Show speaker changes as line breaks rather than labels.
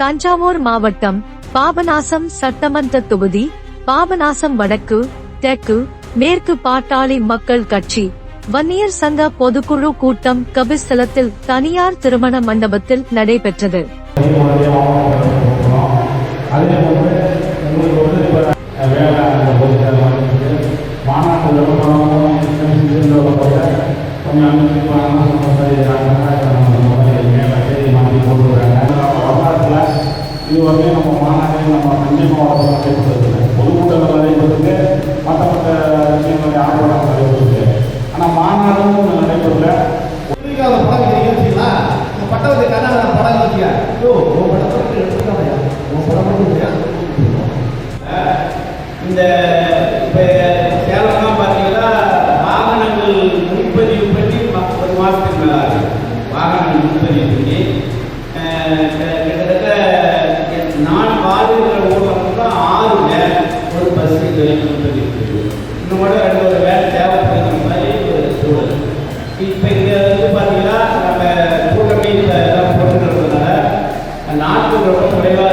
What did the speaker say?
தஞ்சாவூர் மாவட்டம் பாபநாசம் சட்டமன்ற தொகுதி பாபநாசம் வடக்கு, தெற்கு, மேற்கு பாட்டாளி மக்கள் கட்சி வன்னியர் சங்க பொதுக்குழு கூட்டம் கபிஸ்தலத்தில் தனியார் திருமண மண்டபத்தில் நடைபெற்றது.
இது வந்து நம்ம மாநாடு நம்ம தஞ்சை மாவட்டத்தில் நடைபெறுது. பொதுக்கூட்டங்கள் நடைபெறுது, மற்ற விஷயங்களுடைய ஆர்வம் நடைபெறுது. ஆனால் மாநாடும் நடைபெறல.
படம் நிகழ்ச்சிங்களா பட்டவத்தை கண்ணா படம் நிகழ்ச்சியா இந்த இப்போ சேலம்லாம் பார்த்தீங்கன்னா வாகனங்கள் முன்பதிவு பண்ணி ஒரு மாதத்துக்கு மேலே ஆகுது. வாகனங்கள் முன்பதிவு பண்ணி கிட்டத்தட்ட 4 வாரங்கள் ஊர்லாம் 6 வேன் ஒரு பஸ் முன்பதிவு இருக்குது. இன்னும் கூட 2 வேன் தேவைப்படுற மாதிரி ஒரு சூழல். இப்போ இங்கே வந்து பார்த்தீங்கன்னா நம்ம கூட்டணி எல்லாம் போட்டுக்கிறதுனால நாட்கள் ரொம்ப குறைவாக